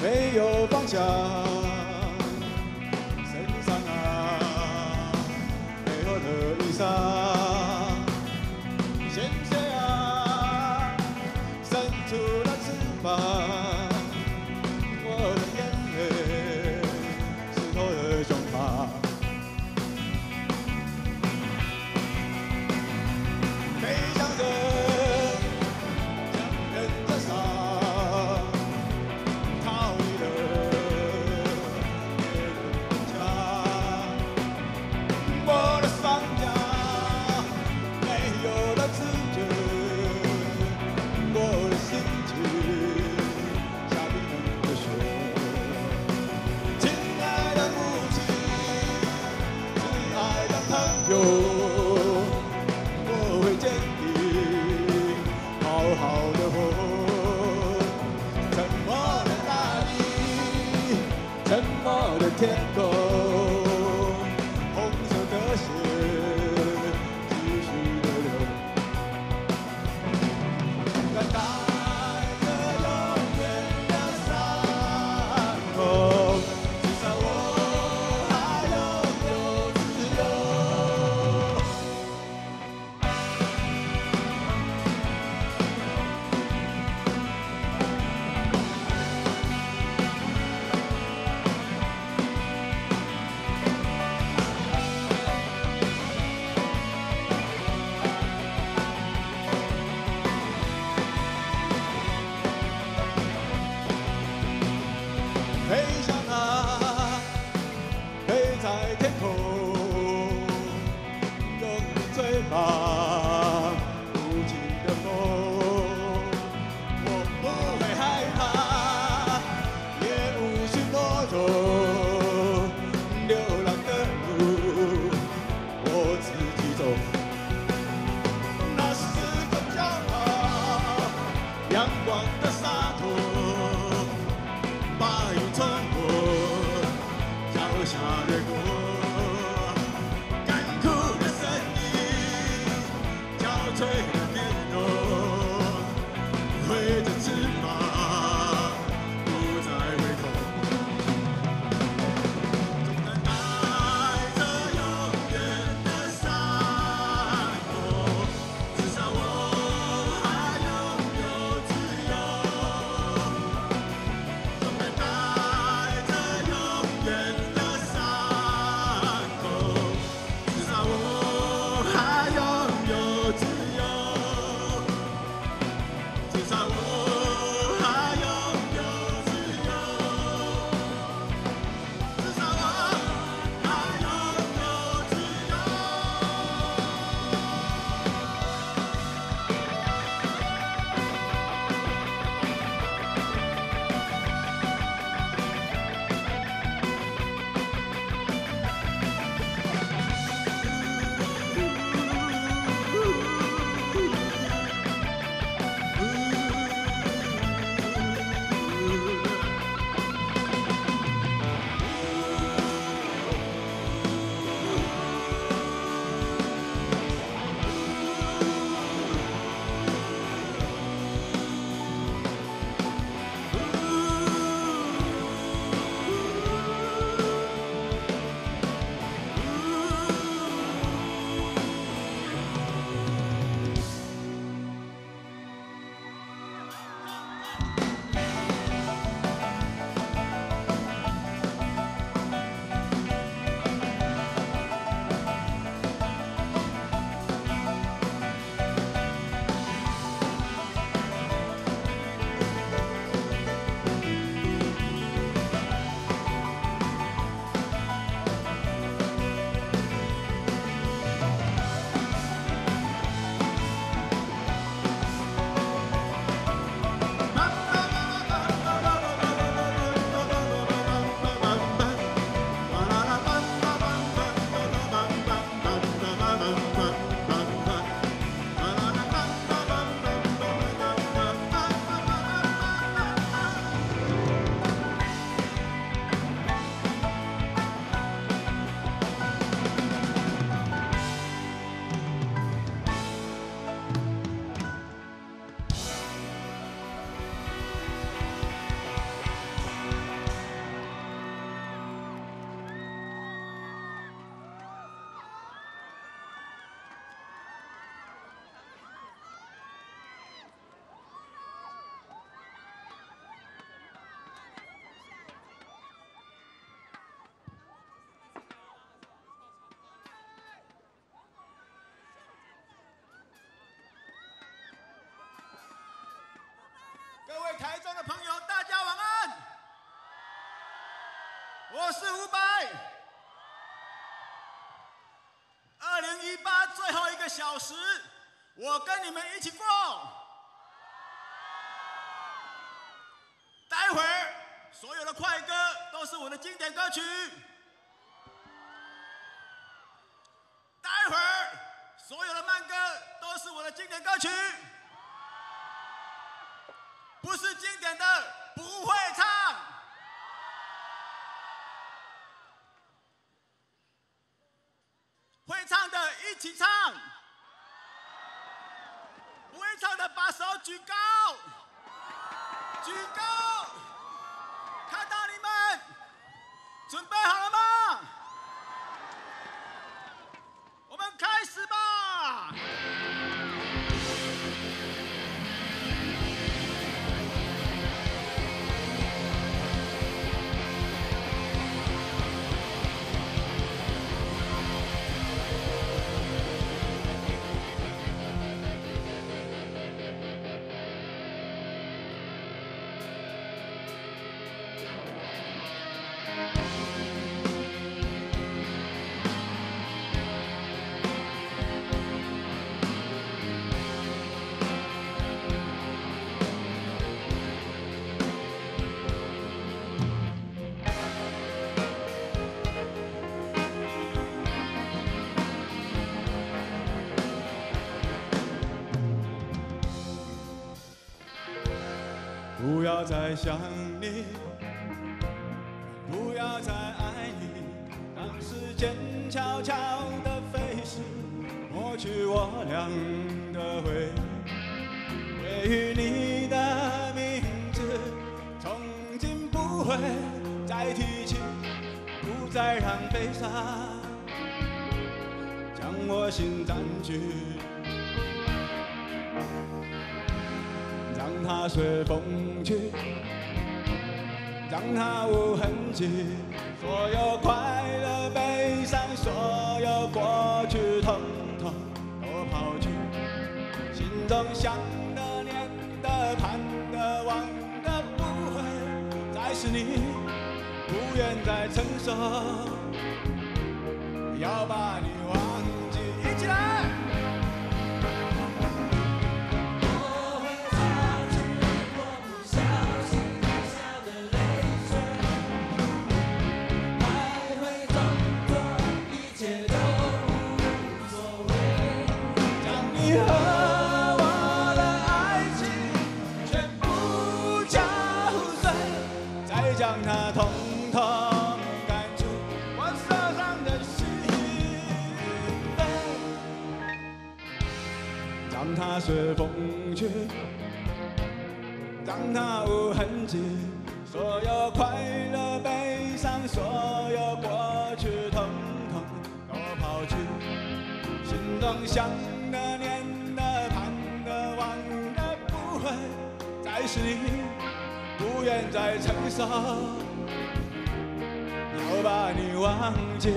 没有方向，身上没有的衣裳，鲜血伸出了翅膀，我的眼泪湿透了胸膛，飞翔着，忍着伤。 我会坚定，好好的活。沉默的大地，沉默的天空，红色的血继续的流。等待着永远的伤口，至少我还拥有自由。 飞翔啊，飞在天空，用力吹吧，无尽的风。我不会害怕，也无需懦弱。流浪的路，我自己走。那是个骄傲，阳光的洒脱。 把云穿过，脚下掠过，干枯的声音，憔悴的面容，挥着翅膀，不再回头。总等待着永远的伤口，至少我还拥有自由。 等待着永远的伤台中的朋友，大家晚安。我是伍佰。2018最后1个小时，我跟你们一起过。待会儿所有的快歌都是我的经典歌曲。待会儿所有的慢歌都是我的经典歌曲。不是经典的不会唱，会唱的一起唱，不会唱的把手举高，举高，看到你们，准备好了吗？我们开始吧。不要再想你，不要再爱你，让时间悄悄地飞逝，抹去我俩的回忆。关于你的名字，从今不会再提起，不再让悲伤将我心占据。让它随风去，让它无痕迹。所有快乐、悲伤，所有过去，统统都抛去。心中想的、念的、盼的、望的，不会再是你，不愿再承受，要把你忘记。一起来！将它统统赶出我手上的心扉，让它随风去，让它无痕迹。所有快乐、悲伤，所有过去，统统都抛去。心中想的、念的、盼的、望的，不会再是你。不愿再承受，要把你忘记。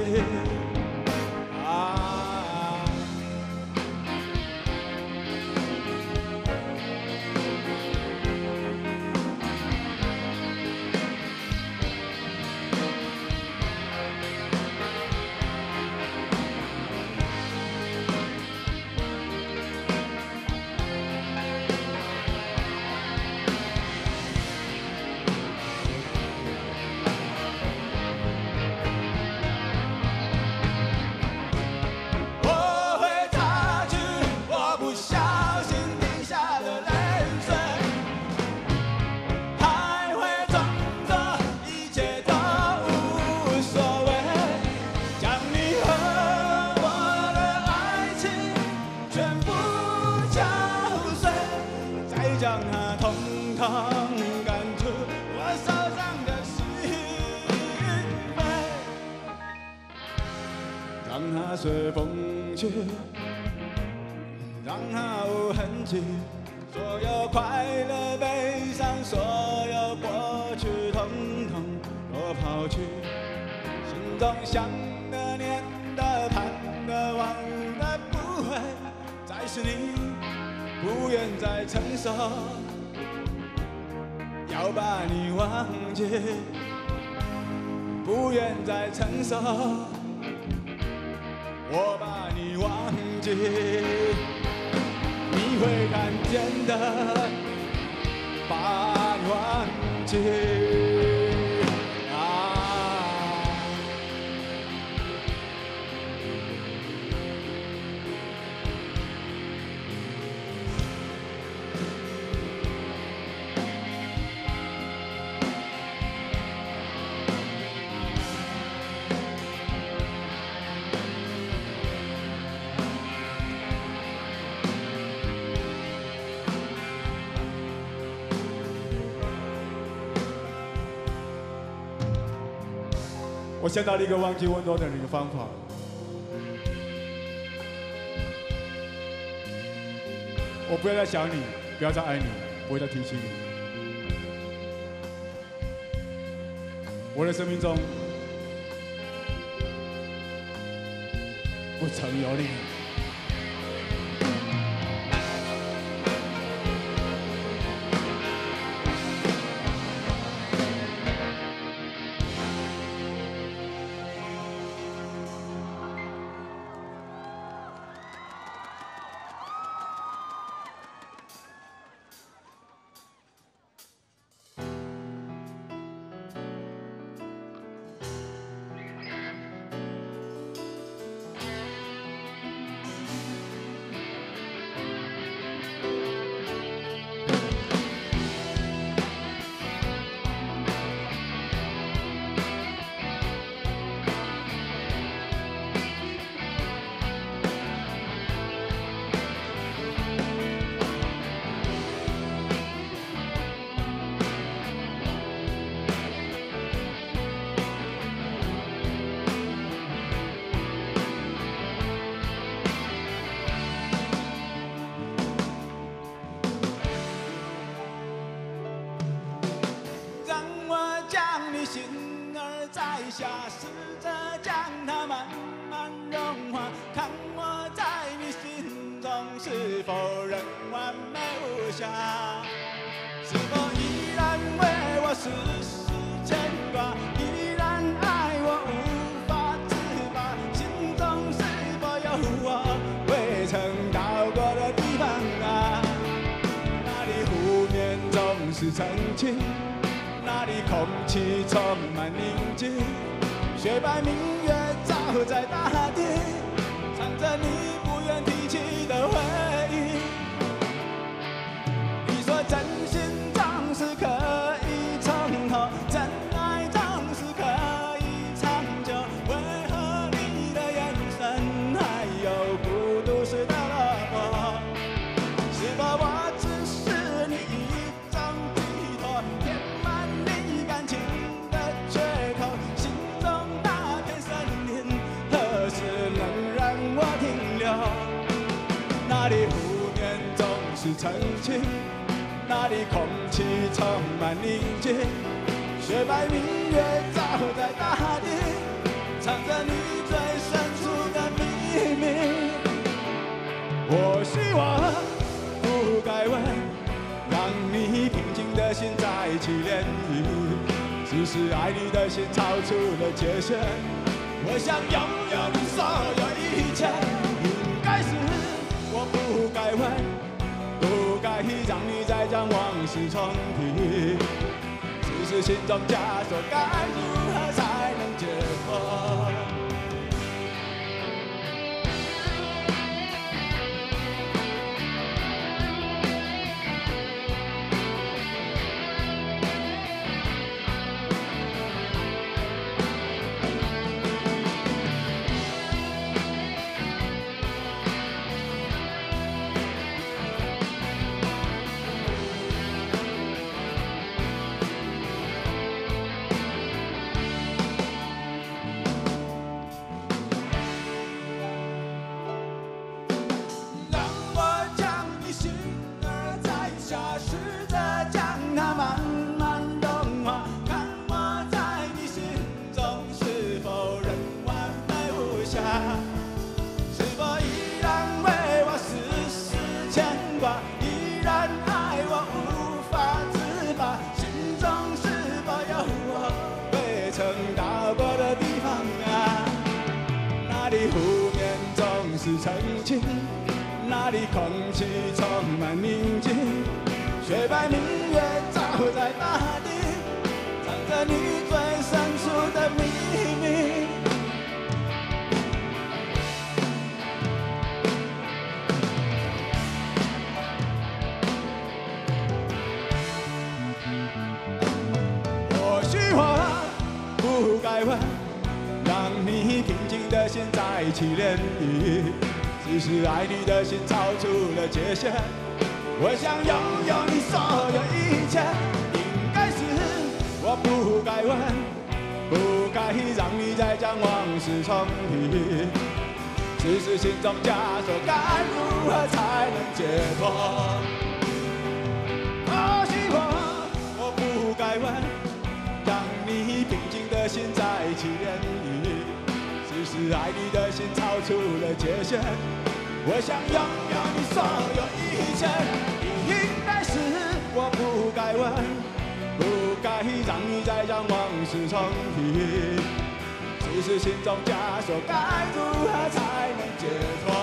将它统统赶出我手上的心扉，让它随风去，让它无痕迹。所有快乐、悲伤，所有过去，统统都抛去。心中想的、念的、盼的、望的，不会再是你。不愿再承受，要把你忘记，不愿再承受。我把你忘记，你会看见的。把你忘记。我想到了一个忘记温柔的人的方法。我不要再想你，不要再爱你，不会再提起你。我的生命中不曾有你。下，试着将它慢慢融化，看我在你心中是否仍完美无瑕，是否依然为我时时牵挂，依然爱我无法自拔，心中是否有我未曾到过的地方啊？那里湖面总是澄清，那里空气充满宁静，雪白明月照在大地，唱着你不愿提起的回忆。你说真心总是可以从头，真爱总是可以长久，为何你的眼神还有孤独时的落寞？是否我只是你一种寄托，填满你感情的缺口？心中那片森林，何时能让我停留？那里湖面总是澄清，那里空气充满宁静，雪白明月照在大地，藏着你最深处的秘密。或许我不该问，让你平静的心再起涟漪，只是爱你的心超出了界限。我想拥有你所有一切，应该是我不该问，不该让你再将往事重提，只是心中枷锁该如何才能解脱？心是曾经，那里空气充满宁静，雪白明月照在大地，藏着你最深处的秘密。或许我不该问，让你平静的心再起涟漪。只是爱你的心超出了界限，我想拥有你所有一切。应该是我不该问，不该让你再将往事重提。只是心中枷锁，该如何才能解脱？或许我不该问，让你平静的心再起涟漪。只是爱你的心超出了界限，我想拥有你所有一切。应该是我不该问，不该让你再将往事重提。只是心中枷锁，该如何才能解脱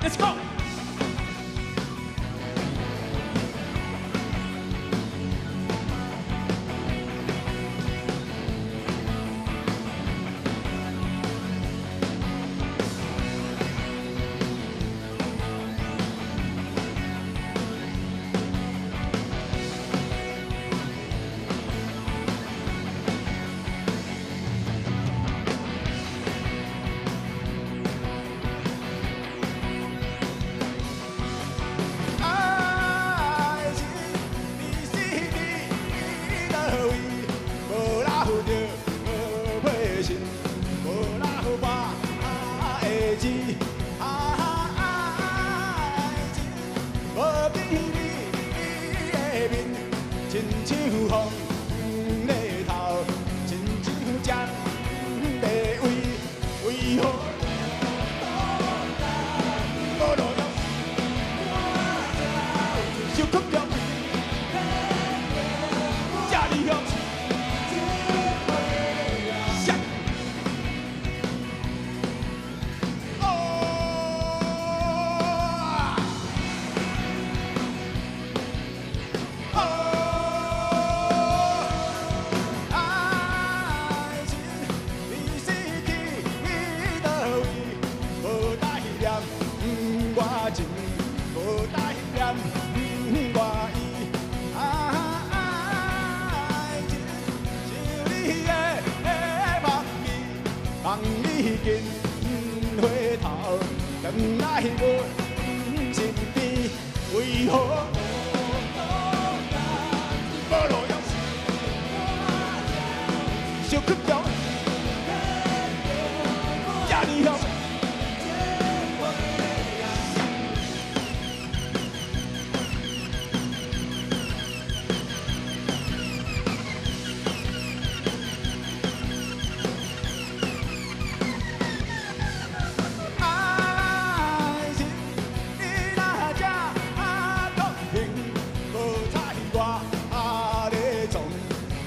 ？Let's go! 亲像风日头，亲像江地位，为何无路用？受苦中，这理想。 望你紧回头，更爱我身边，为何无路用？受苦中，这理想。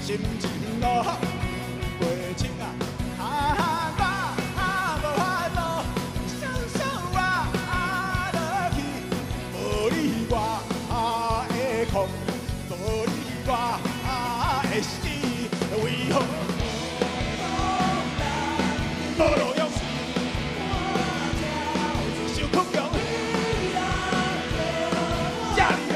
心情落，袂的死，为何无路用？受苦强，这力量。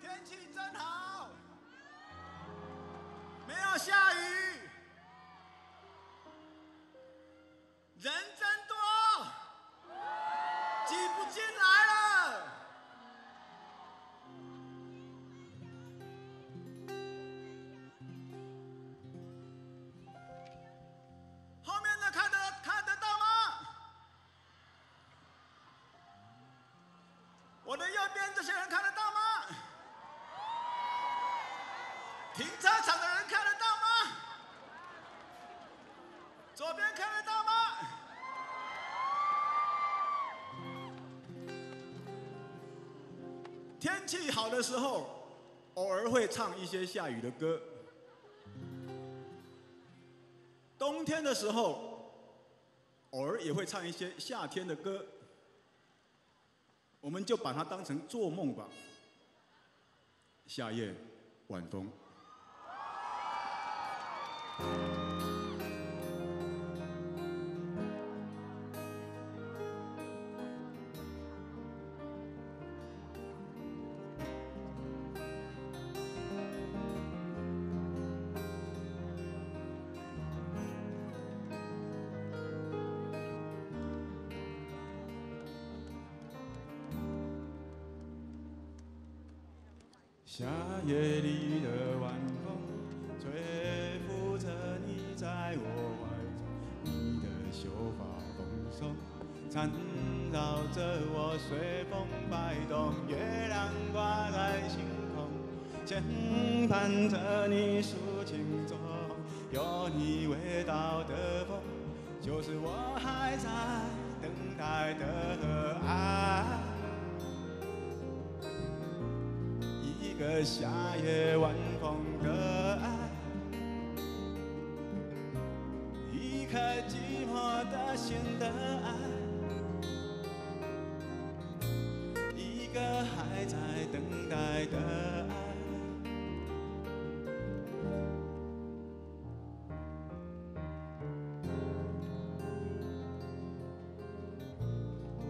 天气真好，没有下雨，人真多，挤不进来了。后面的看得到吗？我的右边这些人看得到吗？停车场的人看得到吗？左边看得到吗？天气好的时候，偶尔会唱一些下雨的歌；冬天的时候，偶尔也会唱一些夏天的歌。我们就把它当成做梦吧。夏夜晚风。夏夜里的晚风，吹拂着你在我怀中，你的秀发蓬松，缠绕着我随风摆动，月亮挂在星空，牵绊着你抒情中，有你味道的风，就是我还在等待的爱。一个夏夜晚风的爱，一颗寂寞的心的爱，一个还在等待的爱。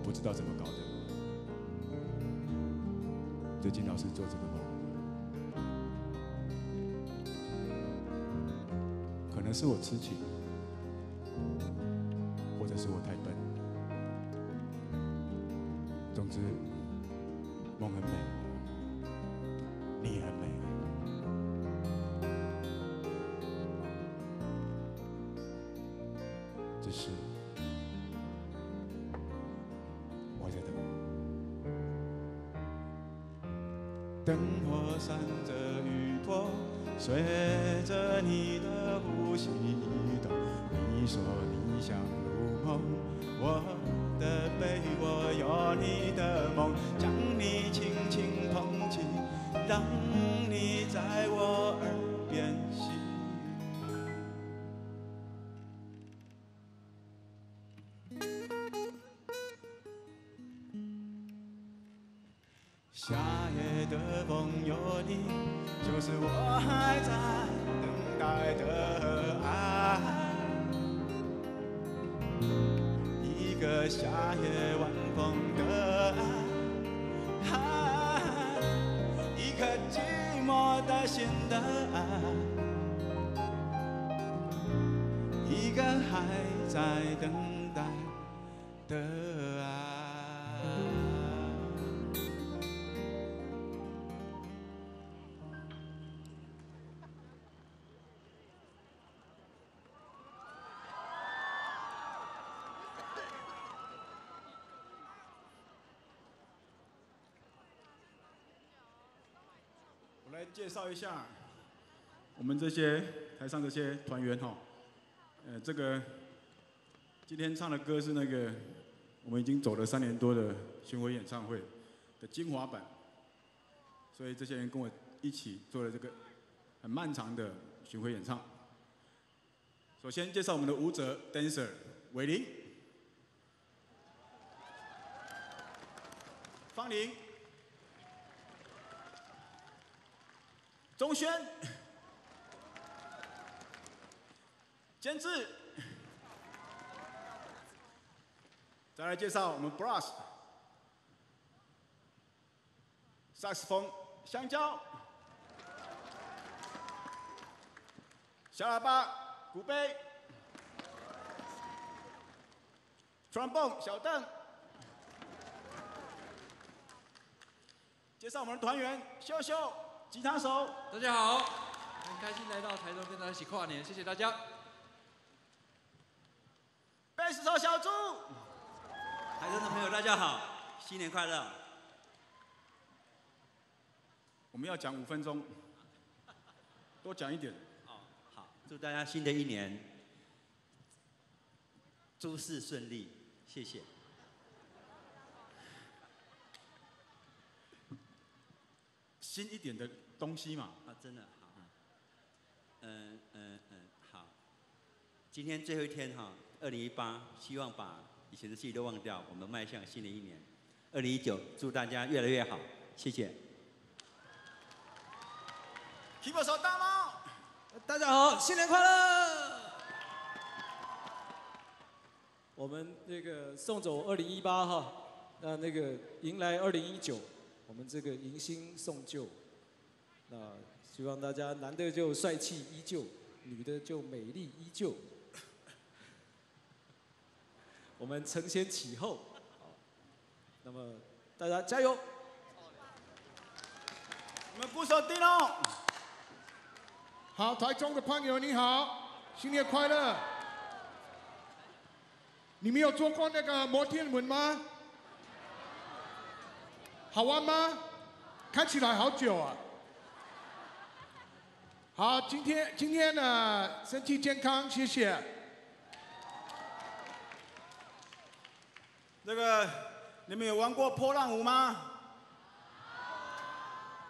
不知道怎么搞的，最近老是做这个梦，可能是我痴情，或者是我太笨。总之，梦很美，你也很美。只是我还在等。灯火闪着雨波，随着你的呼吸移动。你说你想入梦，我的被窝有你的梦，将你轻轻捧起，让你在我耳边细夏夜的风有你，就是我还在等待的爱。一个夏夜晚风的爱，一颗寂寞的心的爱，一个还在等待的爱。我来介绍一下我们这些台上这些团员哈，这个今天唱的歌是那个我们已经走了3年多的巡回演唱会的精华版，所以这些人跟我一起做了这个很漫长的巡回演唱。首先介绍我们的舞者 dancer 伟林、方玲、钟轩、监制，再来介绍我们 brass， 萨克斯风香蕉，小喇叭古贝， trombone 小邓，介绍我们的团员秀秀。吉他手，大家好，很开心来到台中跟大家一起跨年，谢谢大家。贝斯手小猪，台中的朋友大家好，新年快乐！我们要讲5分钟，多讲一点。哦，好，祝大家新的一年诸事顺利，谢谢。新一点的东西嘛。啊，真的好。好。今天最后一天哈，2018，希望把以前的事情都忘掉，我们迈向新的一年。2019，祝大家越来越好，谢谢。keyboard手大猫，大家好，新年快乐！我们那个送走2018哈，那个迎来2019。我们这个迎新送旧，那希望大家男的就帅气依旧，女的就美丽依旧。我们承先启后，那么大家加油！我们鼓手 Dino， 好，台中的朋友你好，新年快乐！你们有坐过那个摩天轮吗？好玩吗？看起来好久啊。好，今天呢，身体健康，谢谢。这个你们有玩过波浪舞吗？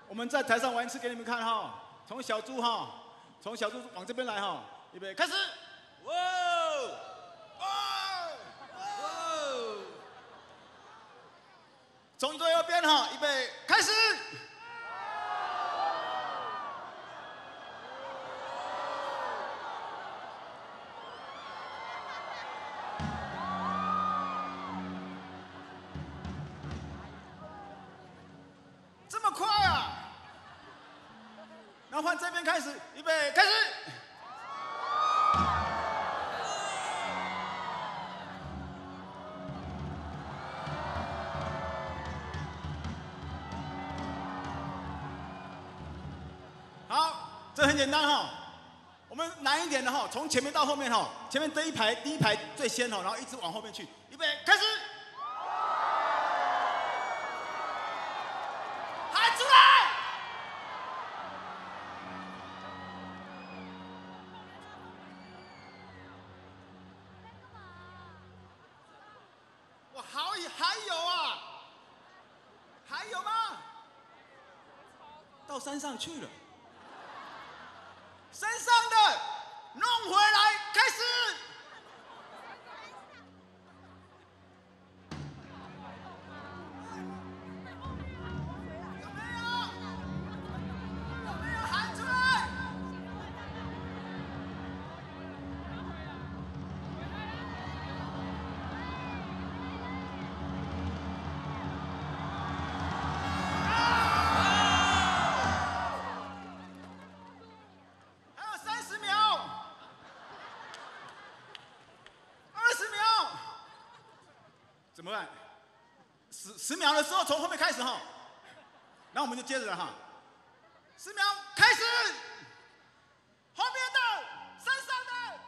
我们在台上玩一次给你们看哈，从小猪哈，从小猪往这边来哈，预备开始，哇！从最右边哈，预备开始。这么快？那换这边开始，预备，开始。好，这很简单哈。我们难一点的哈，从前面到后面哈，前面第一排最先哈，然后一直往后面去，预备，开始。喊出来！哇，还有啊？还有吗？到山上去了。身上的弄回来，开始。有没有？有没有喊出来？30秒，20秒，怎么办？10秒的时候从后面开始哈，然后我们就接着了哈。10秒开始，后面的，身上的。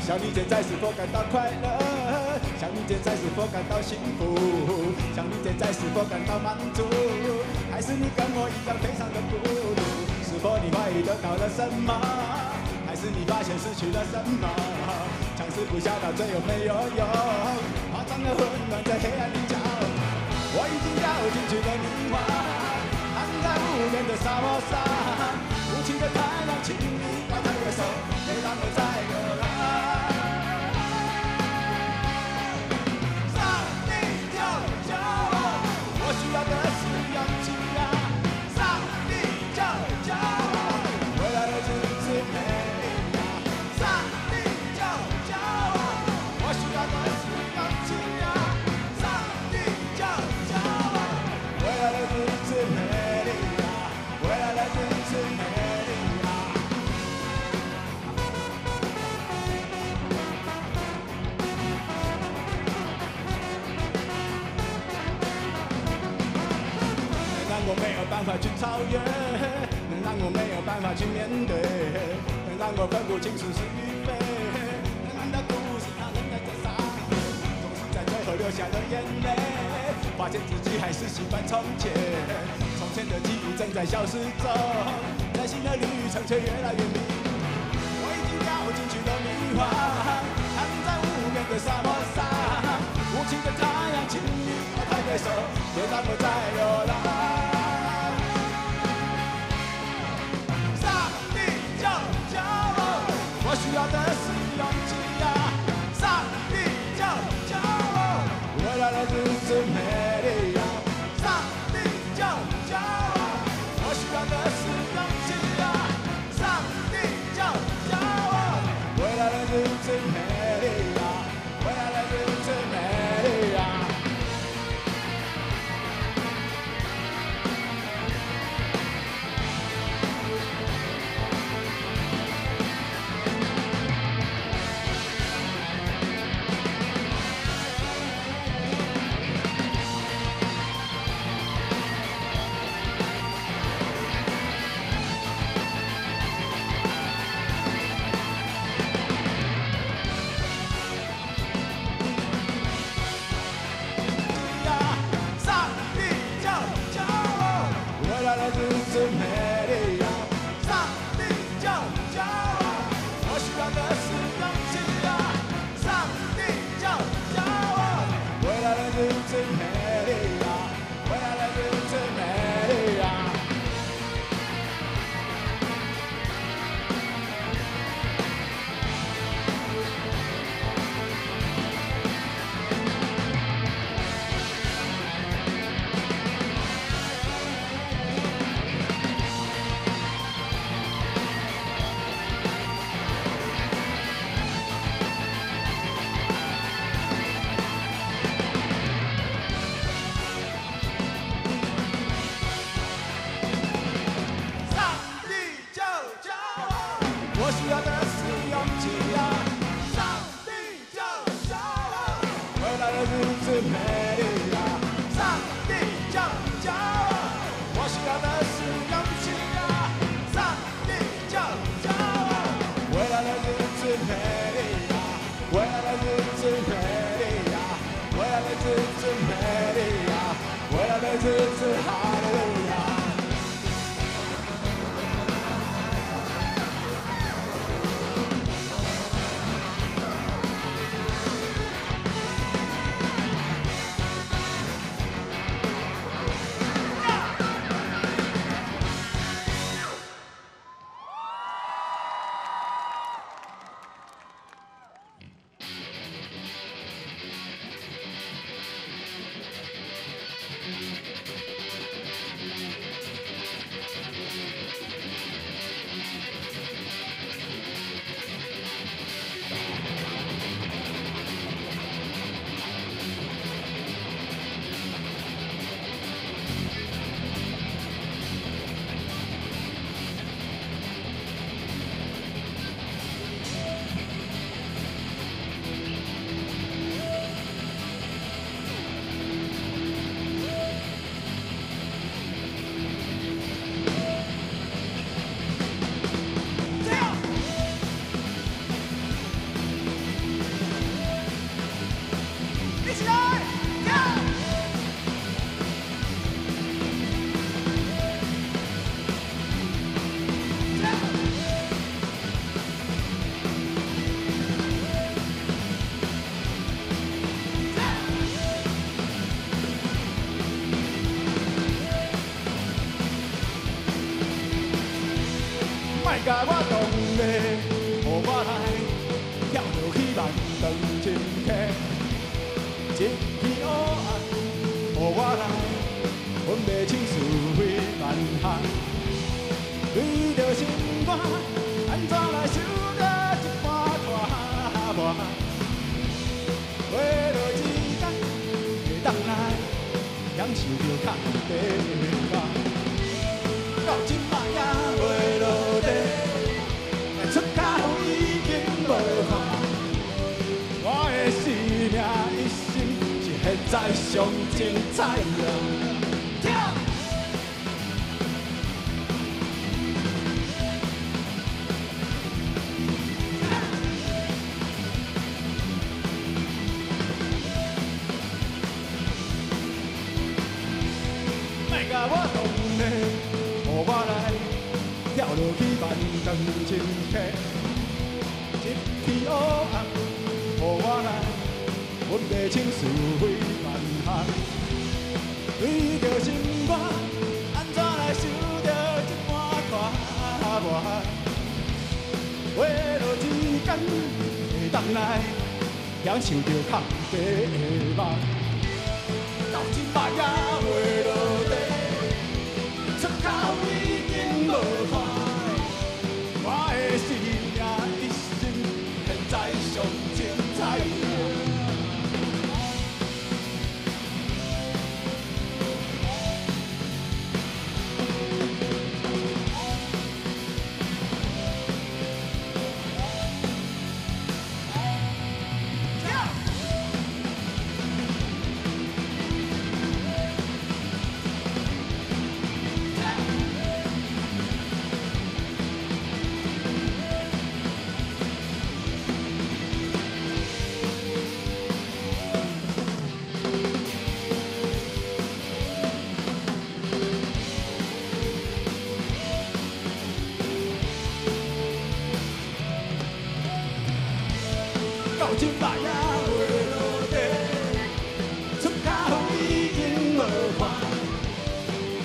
想你现在是否感到快乐？想你现在是否感到幸福？想你现在是否感到满足？还是你跟我一样非常的孤独？是否你怀疑得到了什么？还是你发现失去了什么？尝试不晓到最后没有用，夸张的混乱在黑暗里角落。我已经掉进去了迷惘，躺在无边的沙漠上，无情的太阳，请你摇开我手，别让我再流浪。我需要的是勇气啊！上帝救救我！未来的日子美丽啊！上帝救救我！我需要的是勇气啊！上帝救救我！未来的日子美丽啊！未来的日子美丽啊！我没有办法去超越，能让我没有办法去面对，能让我分不清是是与非，能让的故事它仍然在上演，总是在最后流下了眼泪，发现自己还是习惯从前，从前的记忆正在消失中，内心的旅程却越来越迷。我已经掉进去了迷惘，躺在无边的沙漠上，无情的太阳，请你摇开对手，别让我再流浪。我需要的是勇气啊！上帝救救我！未来的日子美丽啊！上帝救救我！我需要的是勇气啊！上帝救救我！未来的日子美丽。美丽啊！上帝就教我，我需要的是勇气啊！上帝就教我，未来的日子美丽啊！未来的日子美丽啊！我需要的是勇气啊！上帝就教我，未来的日子美丽啊！上帝就教我，我需要的是勇气啊！上帝就教我，未来的日子美丽啊！未来的日子美丽啊！未来的日子美丽啊！未来的日子哈利路亚！莫甲我动力，予我来跳落去万丈深溪。一片黑暗，予我来分袂清是非万害。为着心肝，安怎来受着一般拖磨？过落一天，会当来享受着空地吧。到今嘛也袂落地。出脚已经无看，我的生命一生是现在上精彩啊！跳！莫甲我动的，予我来跳落去万丈深溪。一片黑暗，予我来分袂清是非万害。为着心肝，安怎来受着这般拖磨？过落一天，会当来享受着空地的梦。到今嘛也袂落地，出口已经无看。我的生命一生现在上精彩。也袂落地，出口已经无法，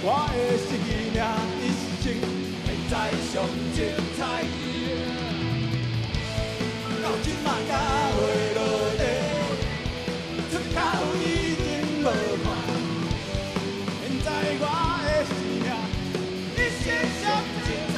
我的生命一生会再上精彩。到今嘛也袂落地，出口已经无法，现在我的生命一生上精彩。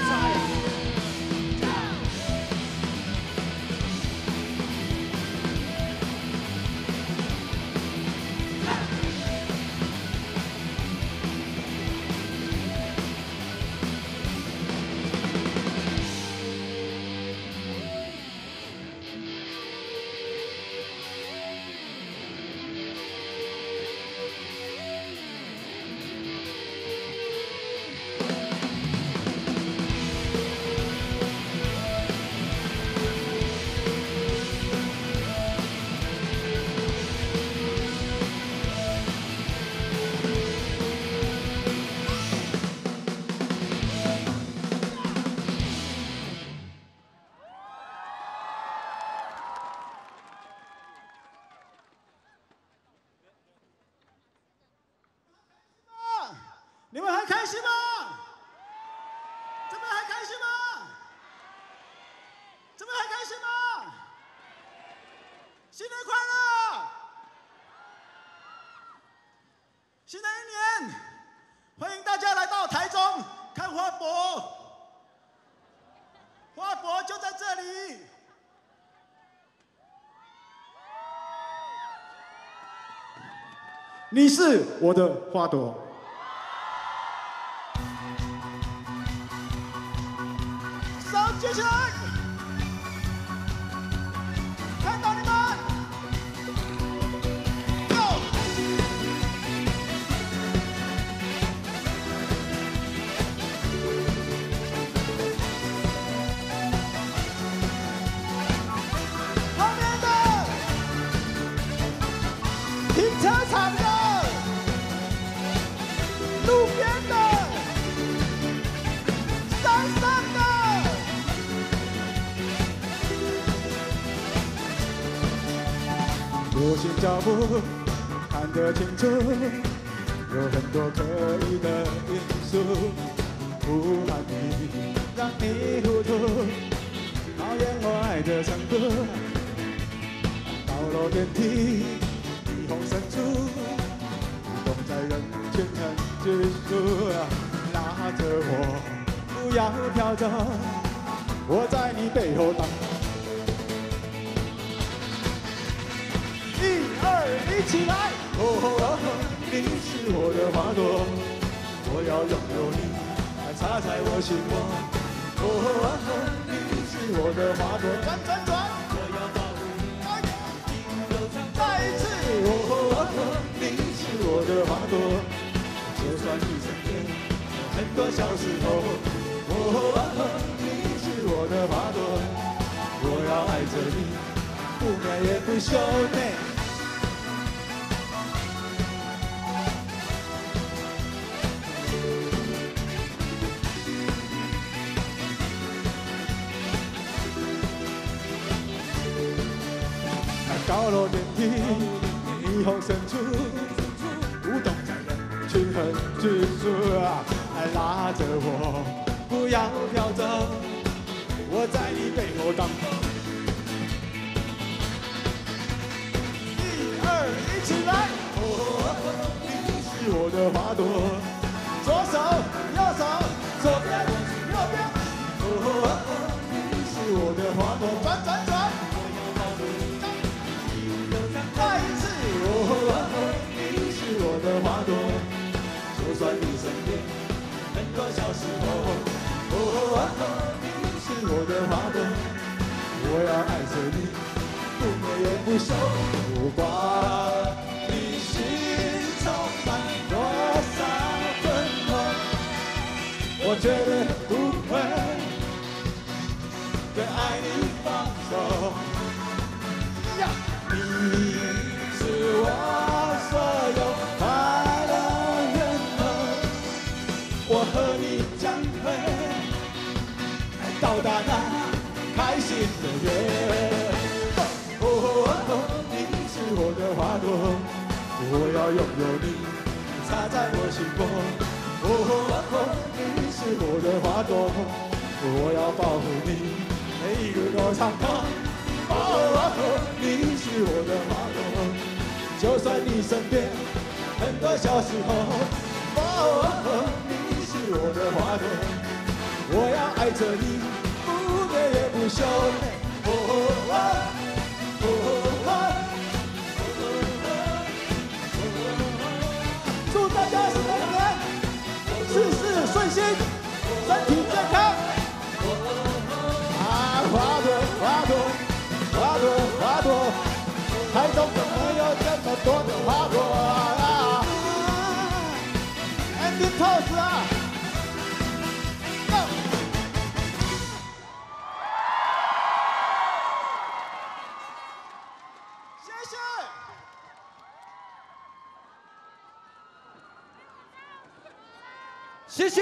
你们还开心吗？这边还开心吗？这边还开心吗？新年快乐！新的一年，欢迎大家来到台中看花博，花博就在这里。你是我的花朵。 接起来，看到你们 ，Go！ 后面的，停车场的，路边的，山上的。 我心脚步看得清楚，有很多可疑的因素，不难以让你糊涂。讨厌我爱的程度，到楼电梯，霓虹深处，移动在人群很拘束，拉着我不要飘走，我在你背后挡。 一起来！你是我的花朵，我要拥有你，来插在我心窝。你是我的花朵，转转转，我要保护你，再一次。你是我的花朵，就算你身边有很多小石头。你是我的花朵，我要爱着你，不眠也不休内。 高楼电梯，霓虹深处，舞动在人群很拘束啊！拉着我，不要飘走，我在你背后挡。1、2，一起来！你是我的花朵，左手右手，左边右边。你是我的花朵，转转转。 再一次，你是我的花朵，就算你身边很多小石头，你是我的花朵，我要爱着你，不眠也不休。不管你心充满多少愤怒，我绝对不会对爱你放手。你是我所有快乐源头，我和你将会到达那开心的月。我要拥有你，插在我心窝。你是我的花朵，我要保护你，每一路都畅通。你是我的花朵，就算你身边很多小时候，你是我的花朵，我要爱着你，不眠也不休。祝大家新的一年事事顺心，身体健康。花朵，花朵，花朵，花朵，台中怎么有这么多的花朵啊？Andy Toss 啊！谢谢。谢谢。